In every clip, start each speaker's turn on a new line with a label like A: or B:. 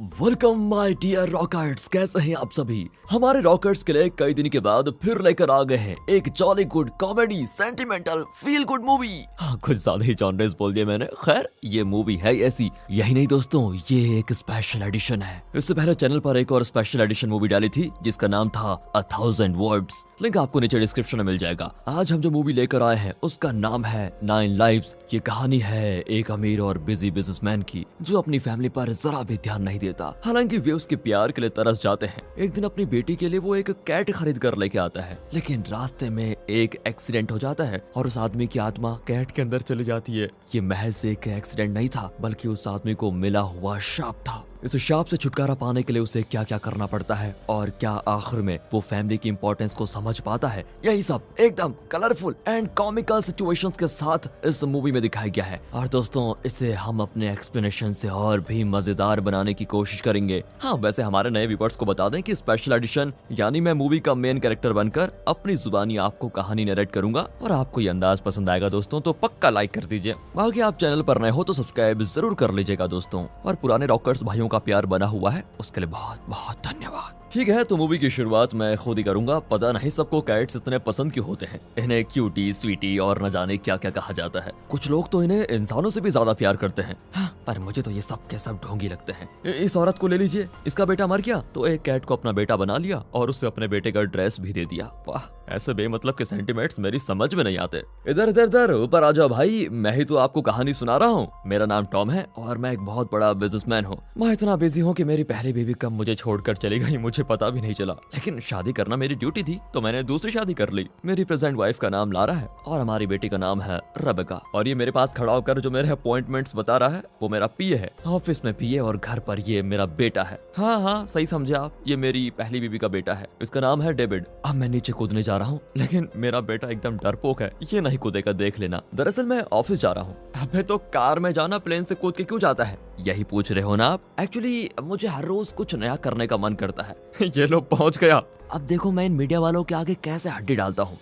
A: Welcome my dear रॉकर्ट्स, कैसे हैं आप सभी। हमारे रॉकर्ट्स के लिए कई दिन के बाद फिर लेकर आ गए हैं एक jolly good comedy sentimental feel good movie. हाँ, कुछ ज्यादा ही जॉनर्स बोल दिए मैंने। खैर, ये मूवी है ऐसी। यही नहीं दोस्तों, ये एक स्पेशल एडिशन है। इससे पहले चैनल पर एक और स्पेशल एडिशन मूवी डाली थी जिसका नाम था 1000 वर्ड्स। लिंक आपको नीचे डिस्क्रिप्शन में मिल जाएगा। आज हम जो मूवी लेकर आए हैं उसका नाम है 9 लाइव्स। ये कहानी है एक अमीर और बिजी बिजनेसमैन की जो अपनी फैमिली पर जरा भी ध्यान नहीं देता। हालांकि वे उसके प्यार के लिए तरस जाते हैं। एक दिन अपनी बेटी के लिए वो एक कैट खरीद कर लेके आता है, लेकिन रास्ते में एक एक्सीडेंट हो जाता है और उस आदमी की आत्मा कैट के अंदर चली जाती है। ये महज एक एक्सीडेंट नहीं था, बल्कि उस आदमी को मिला हुआ शाप था। इस शाप से छुटकारा पाने के लिए उसे क्या क्या करना पड़ता है और क्या आखिर में वो फैमिली की इंपॉर्टेंस को समझ पाता है, यही सब एकदम कलरफुल एंड कॉमिकल सिचुएशंस के साथ इस मूवी में दिखाया गया है। और दोस्तों, इसे हम अपने एक्सप्लेनेशन से और भी मजेदार बनाने की कोशिश करेंगे। हाँ, वैसे हमारे नए व्यूअर्स को बता दें कि स्पेशल एडिशन यानी मैं मूवी का मेन कैरेक्टर बनकर अपनी जुबानी आपको कहानी नरेट करूंगा और आपको ये अंदाज पसंद आएगा दोस्तों, तो पक्का लाइक कर दीजिए। बाकी आप चैनल पर नए हो तो सब्सक्राइब जरूर कर लीजिएगा दोस्तों। और पुराने रॉकर्स भाइयों का प्यार बना हुआ है, उसके लिए बहुत बहुत धन्यवाद। ठीक है, तो मूवी की शुरुआत मैं खुद ही करूंगा। पता नहीं सबको कैट्स इतने पसंद क्यों होते हैं। इन्हें क्यूटी, स्वीटी और न जाने क्या क्या कहा जाता है। कुछ लोग तो इन्हें इंसानों से भी ज्यादा प्यार करते हैं। हाँ, पर मुझे तो ये सब के सब ढोंगी लगते हैं। इस औरत को ले लीजिए, इसका बेटा मर गया तो एक कैट को अपना बेटा बना लिया और उससे अपने बेटे का ड्रेस भी दे दिया। वाह, ऐसे बेमतलब के सेंटिमेंट्स मेरी समझ में नहीं आते। इधर इधर इधर ऊपर आ जाओ भाई, मैं ही तो आपको कहानी सुना रहा हूँ। मेरा नाम टॉम है और मैं एक बहुत बड़ा बिजनेसमैन हूँ। मैं इतना बिजी हूँ कि मेरी पहली बेबी कब मुझे छोड़कर चली गई मुझे पता भी नहीं चला। लेकिन शादी करना मेरी ड्यूटी थी तो मैंने दूसरी शादी कर ली। मेरी प्रेजेंट वाइफ का नाम लारा है और हमारी बेटी का नाम है रेबेका। और ये मेरे पास खड़ा होकर जो मेरे अपॉइंटमेंट्स बता रहा है वो मेरा पीए है। ऑफिस में पीए और घर पर ये मेरा बेटा है। हाँ, सही समझे आप, ये मेरी पहली बीबी का बेटा है। इसका नाम है डेविड। अब मैं नीचे कूदने जा रहा हूँ, लेकिन मेरा बेटा एकदम डरपोक है, ये नहीं कूदेगा, देख लेना। दरअसल मैं ऑफिस जा रहा हूँ। अबे तो कार में जाना, प्लेन से कूद के क्यों जाता है, यही पूछ रहे हो ना आप। एक्चुअली मुझे हर रोज कुछ नया करने का मन करता है। ये लो पहुंच गया। अब देखो मैं इन मीडिया वालों के आगे कैसे हड्डी डालता हूँ।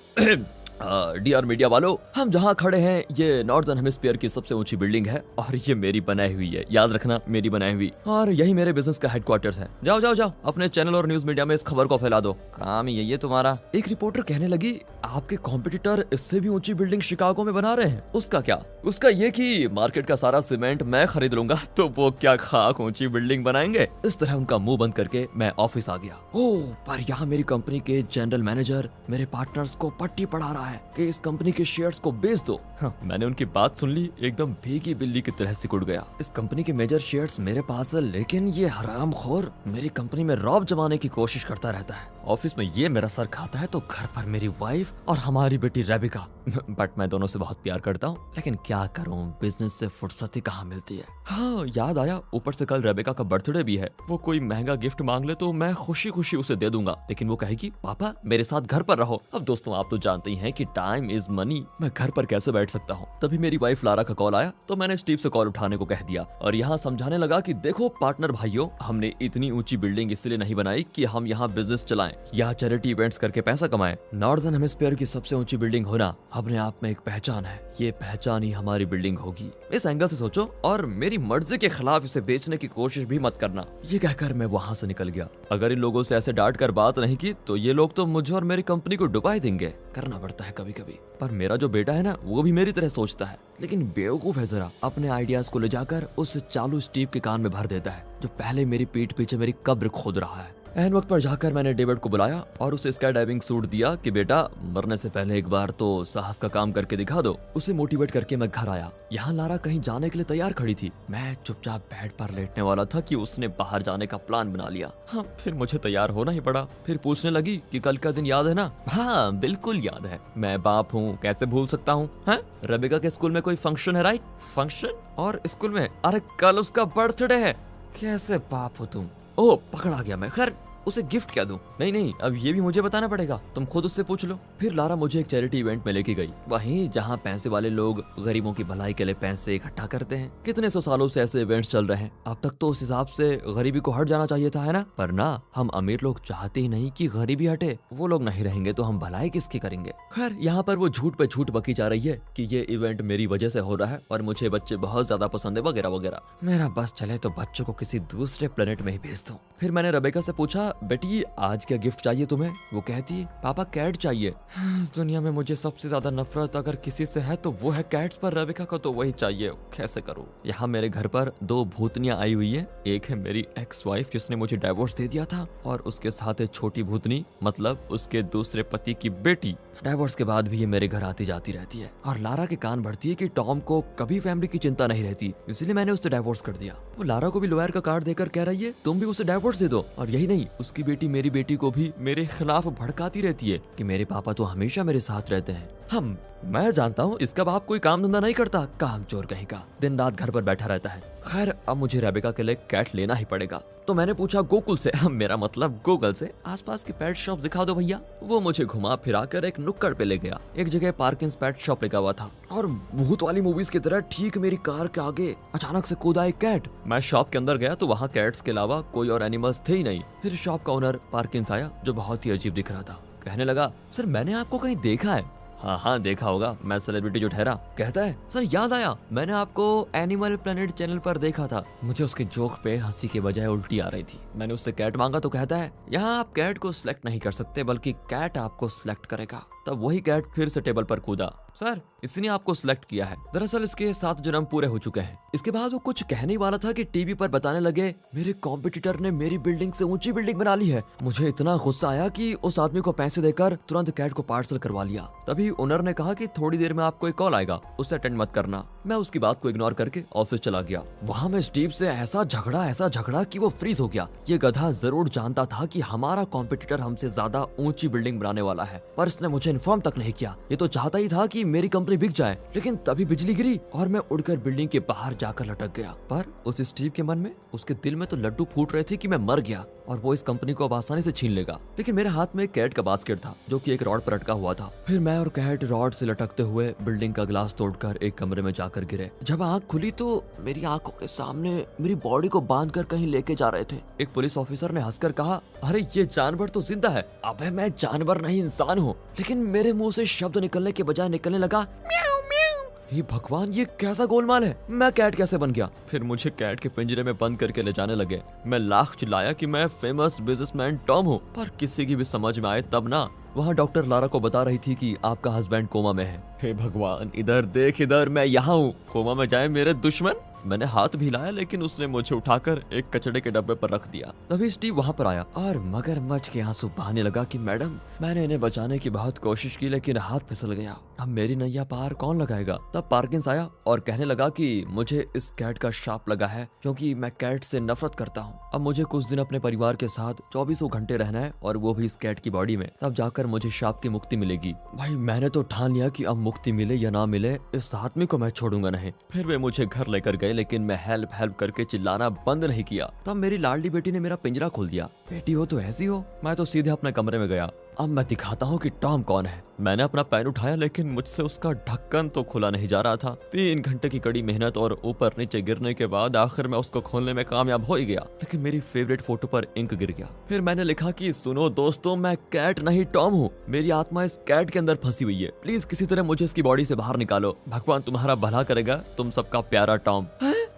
A: डियर मीडिया वालों, हम जहाँ खड़े हैं ये नॉर्दर्न हेमिस्फीयर की सबसे ऊंची बिल्डिंग है और ये मेरी बनाई हुई है, याद रखना, मेरी बनाई हुई। और यही मेरे बिजनेस का हेडक्वार्टर्स है। जाओ जाओ जाओ, अपने चैनल और न्यूज मीडिया में इस खबर को फैला दो, काम ही यही है तुम्हारा। एक रिपोर्टर कहने लगी, आपके कॉम्पिटिटर इससे भी ऊंची बिल्डिंग शिकागो में बना रहे हैं। उसका क्या? उसका ये कि मार्केट का सारा सीमेंट मैं खरीद लूंगा तो वो क्या खाक ऊंची बिल्डिंग बनाएंगे। इस तरह उनका मुंह बंद करके मैं ऑफिस आ गया। ओह, पर यहाँ मेरी कंपनी के जनरल मैनेजर मेरे पार्टनर्स को पट्टी पढ़ा रहा है कि इस कंपनी के शेयर्स को बेच दो। हाँ, मैंने उनकी बात सुन ली, एकदम भीगी बिल्ली की तरह सिकुड़ गया। इस कंपनी के मेजर शेयर्स मेरे पास है, लेकिन ये हरामखोर मेरी कंपनी में रौब जमाने की कोशिश करता रहता है। ऑफिस में ये मेरा सर खाता है तो घर पर मेरी वाइफ और हमारी बेटी रेबिका। बट मैं दोनों से बहुत प्यार करता हूँ, लेकिन क्या करूँ, बिजनेस से फुर्सत ही कहाँ मिलती है। हाँ, याद आया, ऊपर से कल रेबिका का बर्थडे भी है। वो कोई महंगा गिफ्ट मांग ले तो मैं खुशी खुशी उसे दे दूंगा, लेकिन वो कहेगी पापा मेरे साथ घर पर रहो। अब दोस्तों, आप तो जानते ही हैं कि टाइम इज मनी, मैं घर पर कैसे बैठ सकता हूँ। तभी मेरी वाइफ लारा का कॉल आया तो मैंने स्टीव से कॉल उठाने को कह दिया और यहाँ समझाने लगा कि देखो पार्टनर भाइयों, हमने इतनी ऊंची बिल्डिंग इसलिए नहीं बनाई कि हम यहाँ बिजनेस चलाएं या चैरिटी इवेंट्स करके पैसा कमाएं। नॉर्दर्न हेमिस्फीयर की सबसे ऊंची बिल्डिंग होना अपने आप में एक पहचान है। ये पहचान ही हमारी बिल्डिंग होगी। इस एंगल से सोचो और मेरी मर्जी के खिलाफ इसे बेचने की कोशिश भी मत करना। ये कहकर मैं वहाँ से निकल गया। अगर इन लोगों से ऐसे डांट कर बात नहीं की तो ये लोग तो मुझे और मेरी कंपनी को डुबा ही देंगे। करना पड़ता है कभी कभी। पर मेरा जो बेटा है ना, वो भी मेरी तरह सोचता है, लेकिन बेवकूफ है जरा। अपने आइडियाज को ले जाकर उस चालू स्टीव के कान में भर देता है, जो पहले मेरी पीठ पीछे मेरी कब्र खोद रहा है। एन वक्त पर जाकर मैंने डेविड को बुलाया और उसे स्काई डाइविंग सूट दिया कि बेटा मरने से पहले एक बार तो साहस का काम करके दिखा दो। उसे मोटिवेट करके मैं घर आया। यहाँ लारा कहीं जाने के लिए तैयार खड़ी थी। मैं चुपचाप बेड पर लेटने वाला था कि उसने बाहर जाने का प्लान बना लिया। हाँ, फिर मुझे तैयार होना ही पड़ा। फिर पूछने लगी कि कल का दिन याद है ना। हाँ, बिल्कुल याद है, मैं बाप हूँ, कैसे भूल सकता हूँ। हाँ, रेबिका के स्कूल में कोई फंक्शन है, राइट? फंक्शन? और स्कूल में? अरे कल उसका बर्थडे है। कैसे बाप हो तुम? ओह, पकड़ा गया मैं। खैर उसे गिफ्ट क्या दूं? नहीं नहीं, अब ये भी मुझे बताना पड़ेगा, तुम खुद उससे पूछ लो। फिर लारा मुझे एक चैरिटी इवेंट में लेके गई, वहीं जहाँ पैसे वाले लोग गरीबों की भलाई के लिए पैसे इकट्ठा करते हैं। कितने सौ सालों से ऐसे इवेंट्स चल रहे हैं, अब तक तो उस हिसाब से गरीबी को हट जाना चाहिए था, है ना? पर ना, हम अमीर लोग चाहते ही नहीं कि गरीबी हटे। वो लोग नहीं रहेंगे तो हम भलाई किसकी करेंगे? खैर, यहाँ पर वो झूठ पे झूठ बकी जा रही है कि ये इवेंट मेरी वजह से हो रहा है और मुझे बच्चे बहुत ज्यादा पसंद है वगैरह वगैरह। मेरा बस चले तो बच्चों को किसी दूसरे प्लेनेट में ही भेज दूं। फिर मैंने रेबेका से पूछा, बेटी आज क्या गिफ्ट चाहिए तुम्हें? वो कहती, पापा कैट चाहिए। इस दुनिया में मुझे सबसे ज्यादा नफरत अगर किसी से है तो वो है कैट्स, पर रेबेका को तो वही चाहिए, कैसे करूं? यहाँ मेरे घर पर दो भूतनियां आई हुई है। एक है मेरी एक्स वाइफ जिसने मुझे डाइवोर्स दे दिया था, और उसके साथ है छोटी भूतनी, मतलब उसके दूसरे पति की बेटी। डाइवोर्स के बाद भी ये मेरे घर आती जाती रहती है और लारा के कान भरती है कि टॉम को कभी फैमिली की चिंता नहीं रहती, इसलिए मैंने उससे डाइवोर्स कर दिया। वो लारा को भी लॉयर का कार्ड देकर कह रही है तुम भी उसे डाइवोर्स दे दो। और यही नहीं, उसकी बेटी मेरी बेटी को भी मेरे खिलाफ भड़काती रहती है कि मेरे पापा तो हमेशा मेरे साथ रहते हैं। मैं जानता हूँ इसका बाप कोई काम धंधा नहीं करता, काम चोर कहीं का, दिन रात घर पर बैठा रहता है। खैर, अब मुझे रेबेका के लिए कैट लेना ही पड़ेगा। तो मैंने पूछा गोकुल से, मेरा मतलब गूगल से, आसपास की पेट शॉप दिखा दो भैया। वो मुझे घुमा फिरा कर एक नुक्कड़ पे ले गया। एक जगह पार्किंस पेट शॉप लिखा हुआ था और भूत वाली मूवीज की तरह ठीक मेरी कार के आगे अचानक से कूदा एक कैट। मैं शॉप के अंदर गया तो वहाँ कैट्स के अलावा कोई और एनिमल्स थे ही नहीं। फिर शॉप का ओनर पार्किंस आया जो बहुत ही अजीब दिख रहा था। कहने लगा, सर मैंने आपको कहीं देखा है। हाँ देखा होगा, मैं सेलिब्रिटी जो ठहरा। कहता है, सर याद आया, मैंने आपको एनिमल प्लेनेट चैनल पर देखा था। मुझे उसके जोक पे हंसी के बजाय उल्टी आ रही थी। मैंने उससे कैट मांगा तो कहता है, यहाँ आप कैट को सिलेक्ट नहीं कर सकते बल्कि कैट आपको सिलेक्ट करेगा। तब वही कैट फिर से टेबल पर कूदा। सर इसने आपको सिलेक्ट किया है, दरअसल इसके 7 जन्म पूरे हो चुके हैं। इसके बाद वो कुछ कहने वाला था कि टीवी पर बताने लगे, मेरे कॉम्पिटिटर ने मेरी बिल्डिंग से ऊंची बिल्डिंग बना ली है। मुझे इतना गुस्सा आया कि उस आदमी को पैसे देकर तुरंत कैट को पार्सल करवा लिया। तभी ओनर ने कहा कि थोड़ी देर में आपको एक कॉल आएगा, उससे अटेंड मत करना। मैं उसकी बात को इग्नोर करके ऑफिस चला गया। वहाँ मैं स्टीव से ऐसा झगड़ा कि वो फ्रीज हो गया। ये गधा जरूर जानता था कि हमारा कॉम्पिटिटर हमसे ज्यादा ऊंची बिल्डिंग बनाने वाला है, पर इसने मुझे इन्फॉर्म तक नहीं किया। ये तो चाहता ही था कि मेरी कंपनी बिक जाए। लेकिन तभी बिजली गिरी और मैं उड़कर बिल्डिंग के बाहर जाकर लटक गया। पर उस स्टीव के मन में, उसके दिल में तो लड्डू फूट रहे थे कि मैं मर गया और वो इस कंपनी को अब आसानी से छीन लेगा। लेकिन मेरे हाथ में एक कैट का बास्केट था जो कि एक रॉड पर अटका हुआ था। फिर मैं और कैट रॉड से लटकते हुए बिल्डिंग का ग्लास तोड़कर एक कमरे में जाकर गिरे। जब आंख खुली तो मेरी आंखों के सामने मेरी बॉडी को बांधकर कहीं लेके जा रहे थे। एक पुलिस ऑफिसर ने हंसकर कहा, अरे ये जानवर तो जिंदा है। अबे मैं जानवर नहीं इंसान हूँ। लेकिन मेरे मुंह से शब्द निकलने के बजाय निकलने लगा म्याऊ म्याऊ। हे भगवान, ये कैसा गोलमाल है? मैं कैट कैसे बन गया? फिर मुझे कैट के पिंजरे में बंद करके ले जाने लगे। मैं लाख चिल्लाया कि मैं फेमस बिजनेसमैन टॉम हूँ, पर किसी की भी समझ में आए तब ना। वहाँ डॉक्टर लारा को बता रही थी कि आपका हस्बैंड कोमा में है। हे भगवान, इधर देख, इधर मैं यहाँ हूँ, कोमा में जाए मेरे दुश्मन। मैंने हाथ भी हिलाया लेकिन उसने मुझे उठाकर एक कचड़े के डब्बे पर रख दिया। तभी स्टीव वहाँ पर आया और मगरमच्छ के आंसू बहाने लगा कि मैडम, मैंने इन्हें बचाने की बहुत कोशिश की लेकिन हाथ फिसल गया, अब मेरी नैया पार कौन लगाएगा? तब पार्किंस आया और कहने लगा कि मुझे इस कैट का शाप लगा है क्योंकि मैं कैट से नफरत करता हूँ। अब मुझे कुछ दिन अपने परिवार के साथ 24 घंटे रहना है और वो भी इस कैट की बॉडी में, तब जाकर मुझे शाप की मुक्ति मिलेगी। भाई मैंने तो ठान लिया कि अब मुक्ति मिले या ना मिले, इस आदमी को मैं छोड़ूंगा नहीं। फिर वे मुझे घर लेकर गए लेकिन मैं हेल्प करके चिल्लाना बंद नहीं किया। तब मेरी लाडली बेटी ने मेरा पिंजरा खोल दिया। बेटी हो तो ऐसी हो। मैं तो सीधे अपने कमरे में गया। अब मैं दिखाता हूँ कि टॉम कौन है। मैंने अपना पैन उठाया लेकिन मुझसे उसका ढक्कन तो खुला नहीं जा रहा था। 3 घंटे की कड़ी मेहनत और ऊपर नीचे गिरने के बाद आखिर मैं उसको खोलने में कामयाब हो ही गया, लेकिन मेरी फेवरेट फोटो पर इंक गिर गया। फिर मैंने लिखा कि सुनो दोस्तों, मैं कैट नहीं टॉम हूँ, मेरी आत्मा इस कैट के अंदर फंसी हुई है, प्लीज किसी तरह मुझे इसकी बॉडी से बाहर निकालो, भगवान तुम्हारा भला करेगा, तुम सबका प्यारा टॉम।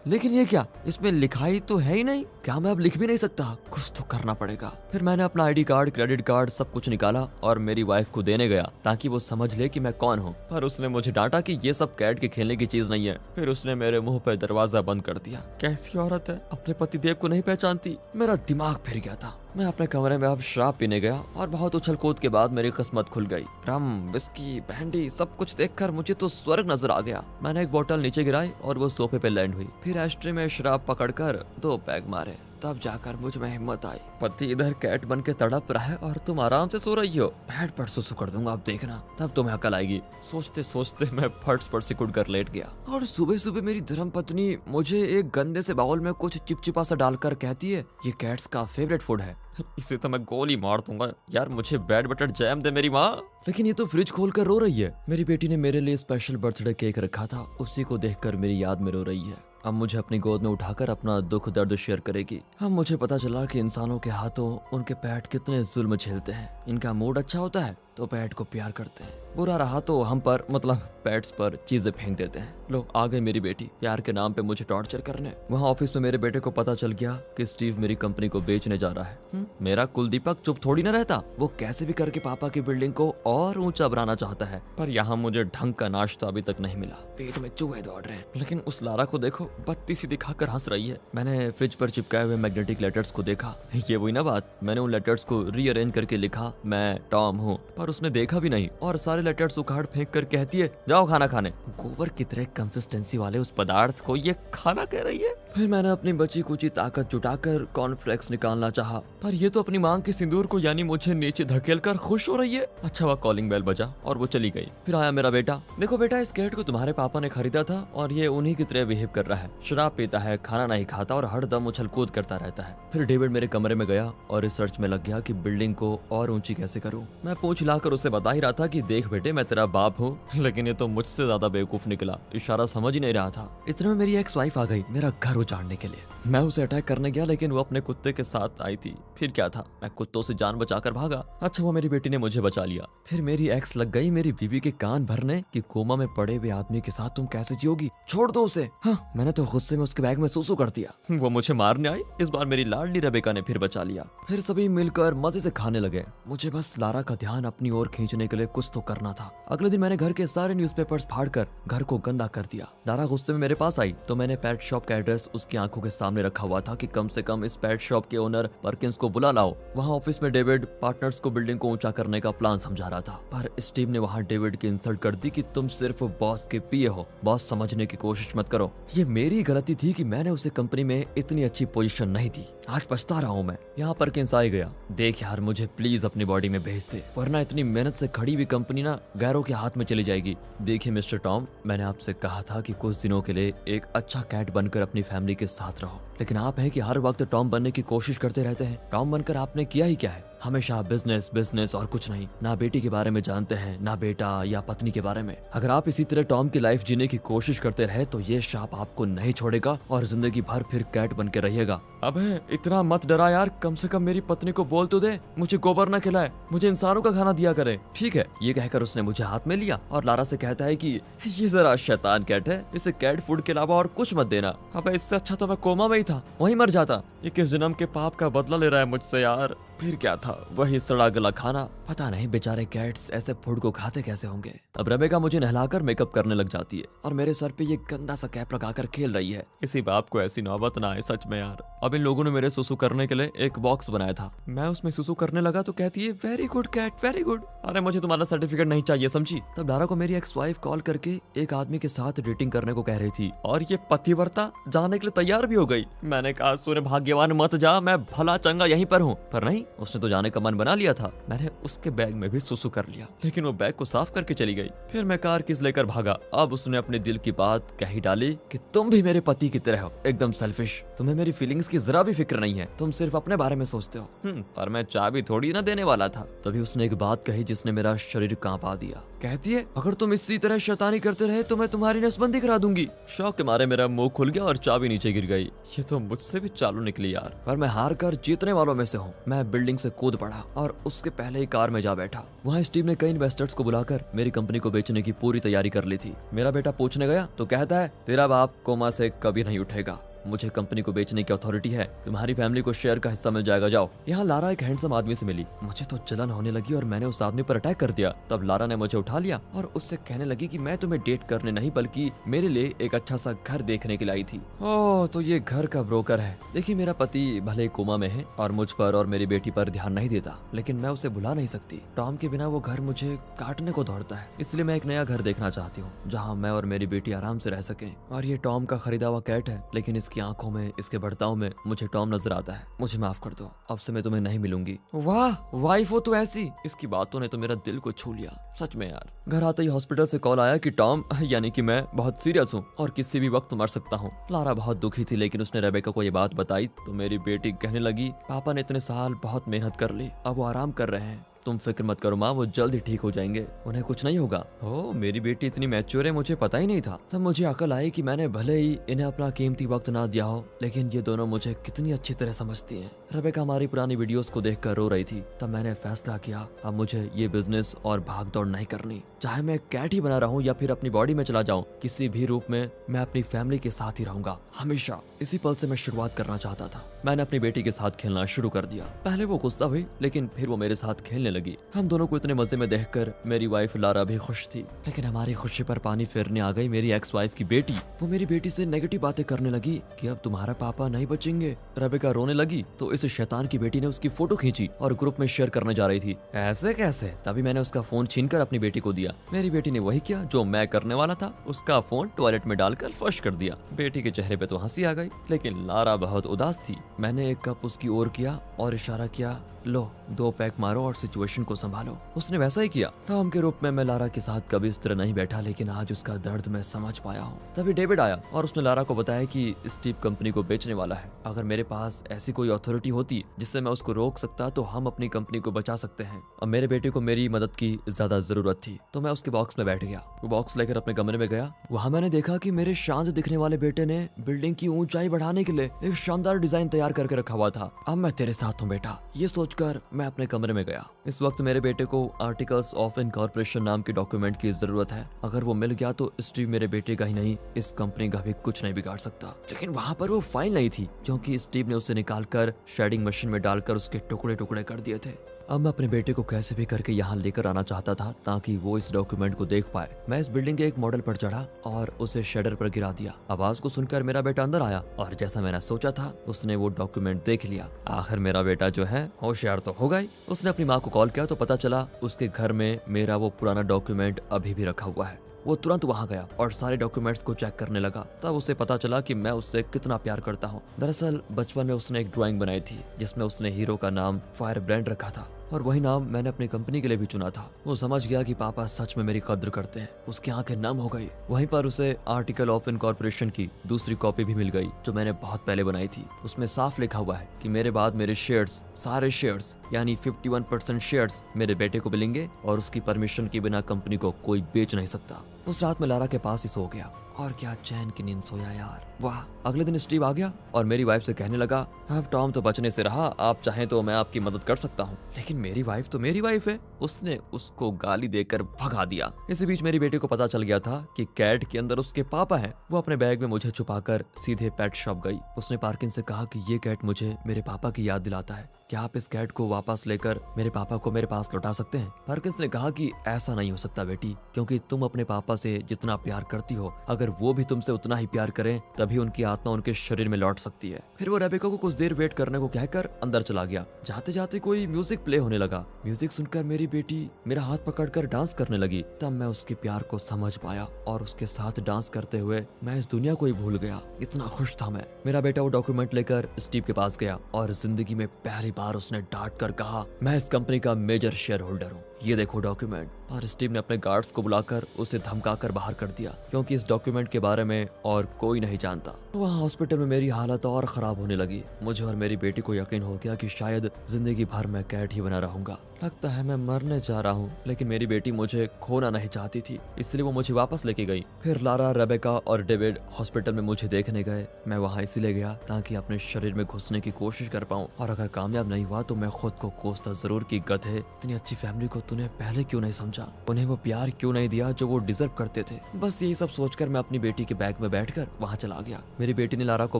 A: लेकिन ये क्या, इसमें लिखाई तो है ही नहीं। क्या मैं अब लिख भी नहीं सकता? कुछ तो करना पड़ेगा। फिर मैंने अपना आईडी कार्ड, क्रेडिट कार्ड सब कुछ निकाला और मेरी वाइफ को देने गया ताकि वो समझ ले कि मैं कौन हूँ, पर उसने मुझे डांटा कि ये सब कैट के खेलने की चीज नहीं है। फिर उसने मेरे मुंह पे दरवाजा बंद कर दिया। कैसी औरत है, अपने पतिदेव को नहीं पहचानती। मेरा दिमाग फिर गया था। मैं अपने कमरे में अब शराब पीने गया और बहुत उछल कूद के बाद मेरी किस्मत खुल गई। रम, विस्की, बैंडी सब कुछ देखकर मुझे तो स्वर्ग नजर आ गया। मैंने एक बोतल नीचे गिराई और वो सोफे पे लैंड हुई। फिर एस्ट्रे में शराब पकड़कर 2 पैग मारे। तब जाकर मुझ में हिम्मत आई। पति इधर कैट बन के तड़प रहा है और तुम आराम से सो रही हो। बेड पर सुसु कर दूंगा, अब देखना, तब तुम्हें अकल आएगी। सोचते सोचते मैं फर्श पर सिकुड़ कर लेट गया और सुबह सुबह मेरी धर्मपत्नी मुझे एक गंदे से बाउल में कुछ चिपचिपा सा डालकर कहती है, ये कैट्स का फेवरेट फूड है। इसे तो मैं गोली मार दूंगा यार, मुझे ब्रेड बटर जैम दे मेरी माँ। लेकिन ये तो फ्रिज खोल कर रो रही है। मेरी बेटी ने मेरे लिए स्पेशल बर्थडे केक रखा था, उसी को देखकर मेरी याद में रो रही है। अब मुझे अपनी गोद में उठाकर अपना दुख दर्द शेयर करेगी। अब मुझे पता चला कि इंसानों के हाथों उनके पेट कितने जुल्म झेलते हैं। इनका मूड अच्छा होता है तो पेट को प्यार करते हैं, बुरा रहा तो हम पर मतलब पेट्स पर चीजें फेंक देते हैं। लो आ गई मेरी बेटी प्यार के नाम पे मुझे टॉर्चर करने। वहाँ ऑफिस में मेरे बेटे को पता चल गया कि स्टीव मेरी कंपनी को बेचने जा रहा है। मेरा कुलदीपक चुप थोड़ी ना रहता, वो कैसे भी करके पापा की बिल्डिंग को और ऊंचा बनाना चाहता है। पर यहाँ मुझे ढंग का नाश्ता अभी तक नहीं मिला, पेट में चूहे दौड़ रहे हैं। लेकिन उस लारा को देखो, बत्ती सी दिखाकर हंस रही है। मैंने फ्रिज पर चिपकाए हुए मैग्नेटिक लेटर्स को देखा। ये वही ना बात, मैंने उन लेटर्स को रीअरेंज करके लिखा मैं टॉम हूँ, पर उसने देखा भी नहीं और सारे लेटर्स उखाड़ फेंक कर कहती है जाओ खाना खाने। गोबर की तरह कंसिस्टेंसी वाले उस पदार्थ को ये खाना कह रही है। फिर मैंने अपनी बची कुची ताकत जुटाकर कॉर्नफ्लेक्स निकालना चाहा, पर ये तो अपनी मांग के सिंदूर को यानी मुझे नीचे धकेल कर खुश हो रही है। अच्छा हुआ कॉलिंग बेल बजा और वो चली गई। फिर आया मेरा बेटा। देखो बेटा, इस कैट को तुम्हारे पापा ने खरीदा था और ये उन्हीं की तरह बिहेव कर रहा है। शराब पीता है, खाना नहीं खाता और हर दम उछल कूद करता रहता है। फिर डेविड मेरे कमरे में गया और रिसर्च में लग गया कि बिल्डिंग को और ऊंची कैसे करूं। मैं पूछ हिलाकर उसे बता ही रहा था कि देख बेटे, मैं तेरा बाप हूँ, लेकिन ये तो मुझसे ज्यादा बेवकूफ निकला, इशारा समझ ही नहीं रहा था। इतने में मेरी एक्स वाइफ आ गई मेरा घर उजाड़ने के लिए। मैं उसे अटैक करने गया, लेकिन वो अपने कुत्ते के साथ आई थी। फिर क्या था, मैं कुत्तों से जान बचाकर भागा। अच्छा वो मेरी बेटी ने मुझे बचा लिया। फिर मेरी एक्स लग गई मेरी बीवी के कान भरने कि कोमा में पड़े हुए आदमी के साथ तुम कैसे जियोगी, छोड़ दो उसे। हाँ, मैंने तो गुस्से में उसके बैग में सुसु कर दिया। वो मुझे मारने आई। इस बार मेरी लाडली रेबेका ने फिर बचा लिया। फिर सभी मिलकर मजे से खाने लगे। मुझे बस लारा का ध्यान अपनी ओर खींचने के लिए कुछ तो करना था। अगले दिन मैंने घर के सारे न्यूज़पेपर्स फाड़कर घर को गंदा कर दिया। लारा गुस्से में मेरे पास आई तो मैंने पेट शॉप का एड्रेस उसकी आंखों के सामने रखा हुआ था कि कम से कम इस पेट शॉप के ओनर पर्किंस को बुला लाओ। वहाँ ऑफिस में डेविड पार्टनर्स को बिल्डिंग को ऊंचा करने का प्लान समझा रहा था, पर स्टीव ने वहाँ डेविड की इंसल्ट कर दी कि तुम सिर्फ बॉस के पीए हो, बॉस समझने की कोशिश मत करो। ये मेरी गलती थी कि मैंने उसे कंपनी में इतनी अच्छी पोजीशन नहीं दी। आज पछता रहा हूँ मैं। यहाँ पर्किंस आ गया। देख यार, मुझे प्लीज अपनी बॉडी में भेज दे, वरना इतनी मेहनत से खड़ी हुई कंपनी ना गैरों के हाथ में चली जाएगी। देखिए मिस्टर टॉम, मैंने आपसे कहा था कि कुछ दिनों के लिए एक अच्छा कैट बनकर अपनी फैमिली के साथ रहो, लेकिन आप हैं कि हर वक्त टॉम बनने की कोशिश करते रहते हैं। टॉम बनकर आपने किया ही क्या है, हमेशा बिजनेस बिजनेस और कुछ नहीं। ना बेटी के बारे में जानते हैं, ना बेटा या पत्नी के बारे में। अगर आप इसी तरह टॉम की लाइफ जीने की कोशिश करते रहे तो ये शाप आपको नहीं छोड़ेगा और जिंदगी भर फिर कैट बन के रहिएगा। अबे इतना मत डरा यार, कम से कम मेरी पत्नी को बोल तो दे मुझे गोबर न खिलाए, मुझे इंसानों का खाना दिया करे। ठीक है, ये कहकर उसने मुझे हाथ में लिया और लारा से कहता है कि ये जरा शैतान कैट है, इसे कैट फूड के अलावा और कुछ मत देना। अबे इससे अच्छा तो मैं कोमा में ही था, वहीं मर जाता। ये किस जन्म के पाप का बदला ले रहा है मुझसे यार। फिर क्या था, वही सड़ा गला खाना। पता नहीं बेचारे कैट्स ऐसे फूड को खाते कैसे होंगे। अब रेबेका मुझे नहलाकर मेकअप करने लग जाती है और मेरे सर पे ये गंदा सा कैप लगाकर खेल रही है। किसी बाप को ऐसी नौबत ना आए सच में यार। अब इन लोगों ने मेरे सुसु करने के लिए एक बॉक्स बनाया था, मैं उसमें सुसु करने लगा तो कहती है very good cat very good. अरे मुझे तुम्हारा सर्टिफिकेट नहीं चाहिए, समझी। तब लारा को मेरी एक्स वाइफ कॉल करके एक आदमी के साथ डेटिंग करने को कह रही थी और ये पतिव्रता जाने के लिए तैयार भी हो गई। मैंने कहा सुने भाग्यवान मत जा, मैं भला चंगा यहीं पर हूँ, पर नहीं, उसने तो जाने का मन बना लिया था। मैंने उसके बैग में भी सुसु कर लिया, लेकिन वो बैग को साफ करके चली गई। फिर मैं कार किस लेकर भागा। अब उसने अपने दिल की बात कही डाली कि तुम भी मेरे पति की तरह हो, एकदम सेल्फिश। तुम्हें मेरी फीलिंग्स की जरा भी फिक्र नहीं है, तुम सिर्फ अपने बारे में सोचते हो। पर मैं चाबी थोड़ी ना देने वाला था। तभी उसने एक बात कही जिसने मेरा शरीर कांपा दिया। कहती है अगर तुम इसी तरह शैतानी करते रहे तो मैं तुम्हारी नसबंदी करा दूंगी। शौक के मारे मेरा मुंह खुल गया और चाबी नीचे गिर गई। ये तो मुझसे भी चालू निकली यार, पर मैं हार कर जीतने वालों में से हूँ। मैं बिल्डिंग से कूद पड़ा और उसके पहले ही कार में जा बैठा। वहाँ स्टीव ने कई इन्वेस्टर्स को बुलाकर मेरी कंपनी को बेचने की पूरी तैयारी कर ली थी। मेरा बेटा पूछने गया तो कहता है तेरा बाप कोमा से कभी नहीं उठेगा, मुझे कंपनी को बेचने की अथॉरिटी है, तुम्हारी फैमिली को शेयर का हिस्सा मिल जाएगा, जाओ। यहाँ लारा एक हैंडसम आदमी से मिली। मुझे तो जलन होने लगी और मैंने उस आदमी पर अटैक कर दिया। तब लारा ने मुझे उठा लिया और उससे कहने लगी कि मैं तुम्हें डेट करने नहीं बल्कि मेरे लिए एक अच्छा सा घर देखने के लिए आई थी। ओह, तो ये घर का ब्रोकर है। देखिए मेरा पति भले कोमा में है और मुझ पर और मेरी बेटी पर ध्यान नहीं देता, लेकिन मैं उसे भुला नहीं सकती। टॉम के बिना वो घर मुझे काटने को दौड़ता है, इसलिए मैं एक नया घर देखना चाहती हूँ जहाँ मैं और मेरी बेटी आराम से रह सके। और ये टॉम का खरीदा हुआ कैट है, लेकिन इस इसकी आंखों में, इसके बर्ताव में मुझे टॉम नजर आता है। मुझे माफ कर दो, अब से मैं तुम्हें नहीं मिलूंगी। वाह, वाइफ हो तो ऐसी। इसकी बातों ने तो मेरा दिल को छू लिया, सच में यार। घर आते ही हॉस्पिटल से कॉल आया कि टॉम यानी कि मैं बहुत सीरियस हूँ और किसी भी वक्त मर सकता हूँ। लारा बहुत दुखी थी, लेकिन उसने रेबेका को ये बात बताई तो मेरी बेटी कहने लगी, पापा ने इतने साल बहुत मेहनत कर ली, अब वो आराम कर रहे हैं। तुम फिक्र मत करो माँ, वो जल्द ही ठीक हो जाएंगे, उन्हें कुछ नहीं होगा। ओ, मेरी बेटी इतनी मैच्योर है, मुझे पता ही नहीं था। तब मुझे अकल आई कि मैंने भले ही इन्हें अपना कीमती वक्त ना दिया हो, लेकिन ये दोनों मुझे कितनी अच्छी तरह समझती हैं। रेबेका हमारी पुरानी वीडियोस को देखकर रो रही थी। तब मैंने फैसला किया, अब मुझे ये बिजनेस और भाग दौड़ नहीं करनी। चाहे मैं कैट ही बना रहूं या फिर अपनी बॉडी में चला जाऊं, किसी भी रूप में मैं अपनी फैमिली के साथ ही रहूंगा हमेशा। इसी पल से मैं शुरुआत करना चाहता था। मैंने अपनी बेटी के साथ खेलना शुरू कर दिया। पहले वो गुस्सा हुई, लेकिन फिर वो मेरे साथ खेलने लगी। हम दोनों को इतने मजे में देखकर मेरी वाइफ लारा भी खुश थी, लेकिन हमारी खुशी पर पानी फेरने आ गई मेरी एक्स वाइफ की बेटी। वो मेरी बेटी से नेगेटिव बातें करने लगी कि अब तुम्हारा पापा नहीं बचेंगे। रेबेका रोने लगी तो इस शैतान की बेटी ने उसकी फोटो खींची और ग्रुप में शेयर करने जा रही थी। ऐसे कैसे? तभी मैंने उसका फोन छीनकर अपनी बेटी को दिया। मेरी बेटी ने वही किया जो मैं करने वाला था, उसका फोन टॉयलेट में डालकर फर्श कर दिया। बेटी के चेहरे पे तो हंसी आ गई, लेकिन लारा बहुत उदास थी। मैंने एक कप उसकी ओर किया और इशारा किया, लो 2 पैक मारो और सिचुएशन को संभालो। उसने वैसा ही किया। टॉम के रूप में मैं लारा के साथ कभी इस तरह नहीं बैठा, लेकिन आज उसका दर्द मैं समझ पाया हूँ। तभी डेविड आया और उसने लारा को बताया कि स्टीव कंपनी को बेचने वाला है। अगर मेरे पास ऐसी कोई अथॉरिटी होती जिससे मैं उसको रोक सकता तो हम अपनी कंपनी को बचा सकते हैं। और मेरे बेटे को मेरी मदद की ज्यादा जरूरत थी, तो मैं उसके बॉक्स में बैठ गया। वो बॉक्स लेकर अपने कमरे में गया। वहाँ मैंने देखा कि मेरे शांत दिखने वाले बेटे ने बिल्डिंग की ऊंचाई बढ़ाने के लिए एक शानदार डिजाइन तैयार करके रखा हुआ था। अब मैं तेरे साथ हूँ बेटा, ये सोचकर मैं अपने कमरे में गया। इस वक्त मेरे बेटे को आर्टिकल्स ऑफ इनकॉर्पोरेशन नाम के डॉक्यूमेंट की जरूरत है। अगर वो मिल गया तो स्टीव मेरे बेटे का ही नहीं, इस कंपनी का भी कुछ नहीं बिगाड़ सकता। लेकिन वहाँ पर वो फाइल नहीं थी, क्योंकि स्टीव ने उसे निकालकर शेडिंग मशीन में डालकर उसके टुकड़े टुकड़े कर दिए थे। अब मैं अपने बेटे को कैसे भी करके यहाँ लेकर आना चाहता था ताकि वो इस डॉक्यूमेंट को देख पाए। मैं इस बिल्डिंग के एक मॉडल पर चढ़ा और उसे शेडर पर गिरा दिया। आवाज को सुनकर मेरा बेटा अंदर आया और जैसा मैंने सोचा था उसने वो डॉक्यूमेंट देख लिया। आखिर मेरा बेटा जो है होशियार तो होगा ही। उसने अपनी माँ को कॉल किया तो पता चला उसके घर में मेरा वो पुराना डॉक्यूमेंट अभी भी रखा हुआ है। वो तुरंत वहाँ गया और सारे डॉक्यूमेंट्स को चेक करने लगा। तब उसे पता चला कि मैं उससे कितना प्यार करता हूँ। दरअसल बचपन में उसने एक ड्राइंग बनाई थी जिसमें उसने हीरो का नाम फायर ब्रांड रखा था और वही नाम मैंने अपनी कंपनी के लिए भी चुना था। वो समझ गया कि पापा सच में मेरी कद्र करते हैं। उसकी आंखें नम हो गई। वहीं पर उसे आर्टिकल ऑफ इनकॉर्पोरेशन की दूसरी कॉपी भी मिल गई जो मैंने बहुत पहले बनाई थी। उसमें साफ लिखा हुआ है कि मेरे बाद मेरे शेयर्स, सारे शेयर्स यानी 51% शेयर्स मेरे बेटे को मिलेंगे और उसकी परमिशन के बिना कंपनी को कोई बेच नहीं सकता। उस रात में लारा के पास ही सो गया और क्या चैन की नींद सोया यार। वाह। अगले दिन स्टीव आ गया और मेरी वाइफ से कहने लगा, अब टॉम तो बचने से रहा, आप चाहें तो मैं आपकी मदद कर सकता हूँ। लेकिन मेरी वाइफ तो मेरी वाइफ है। उसने उसको गाली देकर भगा दिया। इसी बीच मेरी बेटी को पता चल गया था कि कैट के अंदर उसके पापा हैं। वो अपने बैग में मुझे छुपाकर सीधे पेट शॉप गई। उसने पार्किन से कहा कि ये कैट मुझे मेरे पापा की याद दिलाता है, क्या आप इस कैट को वापस लेकर मेरे पापा को मेरे पास लौटा सकते हैं? पार्किंस ने कहा कि ऐसा नहीं हो सकता बेटी, क्योंकि तुम अपने पापा से जितना प्यार करती हो, अगर वो भी तुमसे उतना ही प्यार करें तभी उनकी आत्मा उनके शरीर में लौट सकती है। फिर वो रेबेका को कुछ देर वेट करने को कहकर अंदर चला गया। जाते जाते कोई म्यूजिक प्ले होने लगा। म्यूजिक सुनकर मेरी बेटी मेरा हाथ पकड़कर डांस करने लगी। तब मैं उसके प्यार को समझ पाया और उसके साथ डांस करते हुए मैं इस दुनिया को ही भूल गया। इतना खुश था मैं। मेरा बेटा वो डॉक्यूमेंट लेकर स्टीव के पास गया और जिंदगी में पहली बार उसने डांट कर कहा, मैं इस कंपनी का मेजर शेयर होल्डर हूँ, ये देखो डॉक्यूमेंट। और स्टीव ने अपने गार्ड्स को बुलाकर उसे धमकाकर बाहर कर दिया, क्योंकि इस डॉक्यूमेंट के बारे में और कोई नहीं जानता। वहाँ हॉस्पिटल में मेरी हालत और खराब होने लगी। मुझे और मेरी बेटी को यकीन हो गया कि शायद जिंदगी भर मैं कैट ही बना रहूंगा। लगता है मैं मरने जा रहा हूँ, लेकिन मेरी बेटी मुझे खोना नहीं चाहती थी, इसलिए वो मुझे वापस लेके गई। फिर लारा, रेबेका और डेविड हॉस्पिटल में मुझे देखने गए। मैं वहाँ इसीलिए गया ताकि अपने शरीर में घुसने की कोशिश कर पाऊँ, और अगर कामयाब नहीं हुआ तो मैं खुद को कोसता जरूर कि गधे, इतनी अच्छी फैमिली को तूने पहले क्यों नहीं समझा, उन्हें वो प्यार क्यों नहीं दिया जो वो डिजर्व करते थे। बस यही सब सोचकर मैं अपनी बेटी के बैग में बैठकर वहाँ चला गया। मेरी बेटी ने लारा को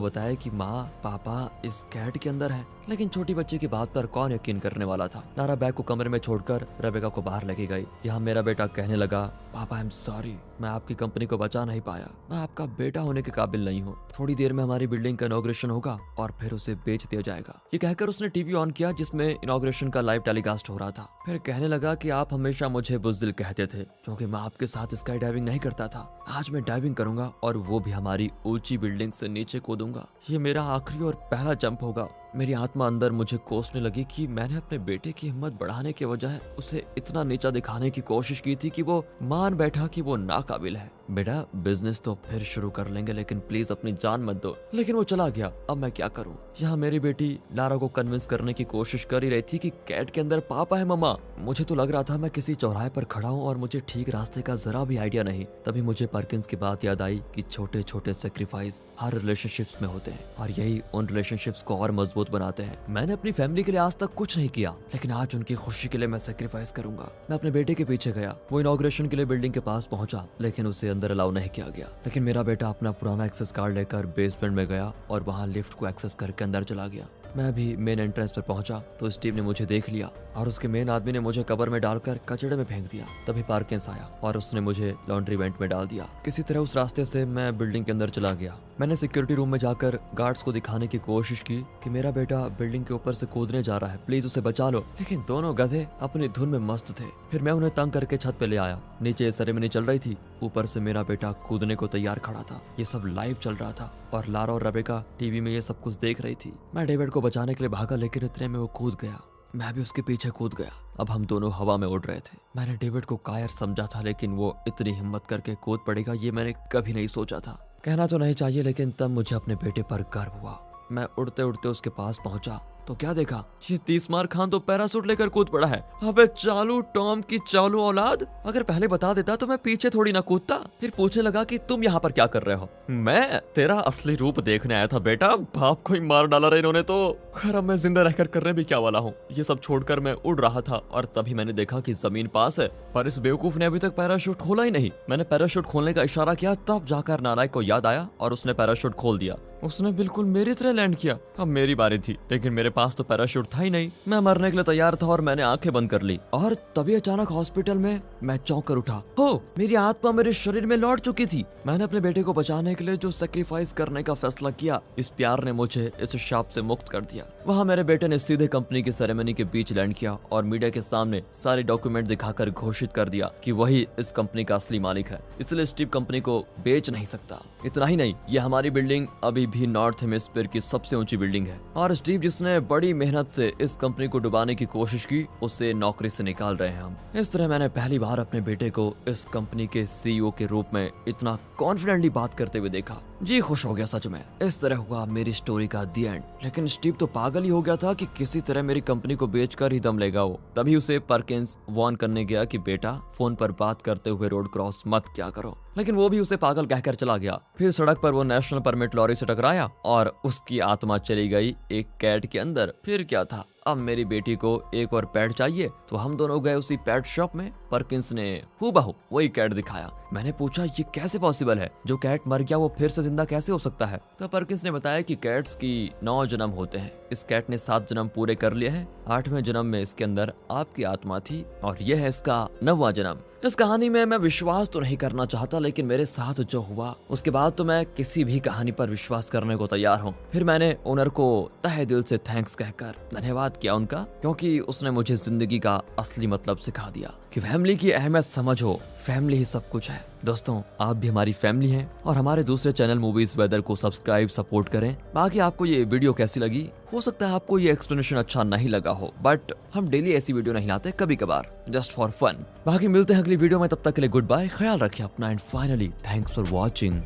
A: बताया कि माँ, पापा इस कैट के अंदर है, लेकिन छोटी बच्ची की बात पर कौन यकीन करने वाला था। लारा बैग को कमरे में छोड़कर रेबेका को बाहर लेके गई। यहाँ मेरा बेटा कहने लगा, पापा आई एम सॉरी, मैं आपकी कंपनी को बचा नहीं पाया, मैं आपका बेटा होने के काबिल नहीं हूँ। थोड़ी देर में हमारी बिल्डिंग का इनॉग्रेशन होगा और फिर उसे बेच दिया जाएगा। ये कहकर उसने टीवी ऑन किया जिसमें इनॉग्रेशन का लाइव टेलीकास्ट हो रहा था। फिर कहने लगा कि आप हमेशा मुझे बुज़दिल कहते थे क्योंकि मैं आपके साथ स्काई डाइविंग नहीं करता था। आज मैं डाइविंग करूंगा और वो भी हमारी ऊंची बिल्डिंग से नीचे कूदूंगा। ये मेरा आखिरी और पहला जंप होगा। मेरी आत्मा अंदर मुझे कोसने लगी कि मैंने अपने बेटे की हिम्मत बढ़ाने के बजाय उसे इतना नीचा दिखाने की कोशिश की थी कि वो मान बैठा कि वो नाकाबिल है। बेटा बिजनेस तो फिर शुरू कर लेंगे लेकिन प्लीज अपनी जान मत दो। लेकिन वो चला गया। अब मैं क्या करूं? यहाँ मेरी बेटी लारा को कन्विंस करने की कोशिश कर ही रही थी कि कैट के अंदर पापा है मम्मा। मुझे तो लग रहा था मैं किसी चौराहे पर खड़ा हूँ और मुझे ठीक रास्ते का जरा भी आइडिया नहीं। तभी मुझे पर्किंस की बात याद आई कि छोटे छोटे सेक्रीफाइस हर रिलेशनशिप्स में होते हैं और यही उन रिलेशनशिप्स को और मजबूत बनाते हैं। मैंने अपनी फैमिली के लिए आज तक कुछ नहीं किया लेकिन आज उनकी खुशी के लिए मैं सेक्रीफाइस करूंगा। मैं अपने बेटे के पीछे गया। वो इनॉग्रेशन के लिए बिल्डिंग के पास पहुंचा लेकिन उसे अंदर अलाउ नहीं किया गया। लेकिन मेरा बेटा अपना पुराना एक्सेस कार्ड लेकर बेसमेंट में गया और वहां लिफ्ट को एक्सेस करके अंदर चला गया। मैं भी मेन एंट्रेंस पर पहुंचा तो स्टीव ने मुझे देख लिया और उसके मेन आदमी ने मुझे कब्र में डालकर कचड़े में फेंक दिया। तभी पार्किंस आया और उसने मुझे लॉन्ड्री वेंट में डाल दिया। किसी तरह उस रास्ते से मैं बिल्डिंग के अंदर चला गया। मैंने सिक्योरिटी रूम में जाकर गार्ड्स को दिखाने की कोशिश की कि मेरा बेटा बिल्डिंग के ऊपर से कूदने जा रहा है, प्लीज उसे बचा लो। लेकिन दोनों गधे अपनी धुन में मस्त थे। फिर मैं उन्हें तंग करके छत पे ले आया। नीचे सेरेमनी चल रही थी, ऊपर से मेरा बेटा कूदने को तैयार खड़ा था। ये सब लाइव चल रहा था और लारा और रेबेका टीवी में ये सब कुछ देख रही थी। मैं डेविड को बचाने के लिए भागा लेकिन इतने में वो कूद गया। मैं भी उसके पीछे कूद गया। अब हम दोनों हवा में उड़ रहे थे। मैंने डेविड को कायर समझा था लेकिन वो इतनी हिम्मत करके कूद पड़ेगा ये मैंने कभी नहीं सोचा था। कहना तो नहीं चाहिए लेकिन तब मुझे अपने बेटे पर गर्व हुआ। मैं उड़ते उड़ते उसके पास पहुंचा तो क्या देखा, ये 30 मार खान तो पैरासूट लेकर कूद पड़ा है। अबे चालू टॉम की चालू औलाद, अगर पहले बता देता तो मैं पीछे थोड़ी ना कूदता। फिर पूछने लगा कि तुम यहाँ पर क्या कर रहे हो? मैं तेरा असली रूप देखने आया था बेटा, बाप को ही मार डाला रे इन्होंने तो। खैर अब मैं जिंदा रहकर करने भी क्या वाला हूँ। ये सब छोड़कर मैं उड़ रहा था और तभी मैंने देखा कि जमीन पास है पर इस बेवकूफ ने अभी तक पैराशूट खोला ही नहीं। मैंने पैराशूट खोलने का इशारा किया तब जाकर नालायक को याद आया और उसने पैराशूट खोल दिया। उसने बिल्कुल मेरी तरह लैंड किया। अब मेरी बारी थी लेकिन मेरे पास तो पैराशूट था ही नहीं। मैं मरने के लिए तैयार था और मैंने आंखें बंद कर ली और तभी अचानक हॉस्पिटल में मैं चौंक कर उठा। हो, मेरी आत्मा मेरे शरीर में लौट चुकी थी। मैंने अपने बेटे को बचाने के लिए जो सेक्रीफाइस करने का फैसला किया, इस प्यार ने मुझे इस शाप से मुक्त कर दिया। वहाँ मेरे बेटे ने सीधे कंपनी की सेरेमनी के बीच लैंड किया और मीडिया के सामने सारे डॉक्यूमेंट दिखाकर घोषित कर दिया कि वही इस कंपनी का असली मालिक है, इसलिए स्टीव कंपनी को बेच नहीं सकता। इतना ही नहीं, ये हमारी बिल्डिंग अभी भी नॉर्थ हेमिस्फीयर की सबसे ऊंची बिल्डिंग है और स्टीव जिसने बड़ी मेहनत से इस कंपनी को डुबाने की कोशिश की, उसे नौकरी से निकाल रहे हैं हम। इस तरह मैंने पहली बार अपने बेटे को इस कंपनी के सीईओ के रूप में इतना कॉन्फिडेंटली बात करते हुए देखा। जी खुश हो गया सच में। इस तरह हुआ मेरी स्टोरी का दी एंड। लेकिन स्टीव तो पागल ही हो गया था कि किसी तरह मेरी कंपनी को बेचकर ही दम लेगा वो। तभी उसे पर्किंस वार्न करने गया कि बेटा फोन पर बात करते हुए रोड क्रॉस मत क्या करो, लेकिन वो भी उसे पागल कहकर चला गया। फिर सड़क पर वो नेशनल परमिट लॉरी से टकराया और उसकी आत्मा चली गई एक कैट के अंदर। फिर क्या था, अब मेरी बेटी को एक और पेट चाहिए तो हम दोनों गए उसी पेट शॉप में। पर्किंस ने हूबहू वही कैट दिखाया। मैंने पूछा ये कैसे पॉसिबल है, जो कैट मर गया वो फिर से जिंदा कैसे हो सकता है? तो पर्किंस ने बताया कि कैट्स की 9 जन्म होते हैं। इस कैट ने 7 जन्म पूरे कर लिए हैं। 8वें जन्म में इसके अंदर आपकी आत्मा थी और यह है इसका 9वां जन्म। इस कहानी में मैं विश्वास तो नहीं करना चाहता लेकिन मेरे साथ जो हुआ उसके बाद तो मैं किसी भी कहानी पर विश्वास करने को तैयार हूँ। फिर मैंने ओनर को तहे दिल से थैंक्स कहकर धन्यवाद किया उनका, क्योंकि उसने मुझे जिंदगी का असली मतलब सिखा दिया कि फैमिली की अहमियत समझो, फैमिली ही सब कुछ है। दोस्तों आप भी हमारी फैमिली हैं और हमारे दूसरे चैनल मूवीज वेदर को सब्सक्राइब सपोर्ट करें। बाकी आपको ये वीडियो कैसी लगी? हो सकता है आपको ये एक्सप्लेनेशन अच्छा नहीं लगा हो, बट हम डेली ऐसी वीडियो नहीं लाते, कभी कभार जस्ट फॉर फन। बाकी मिलते हैं अगली वीडियो में, तब तक के लिए गुड बाय, ख्याल रखिए अपना and finally thanks for watching.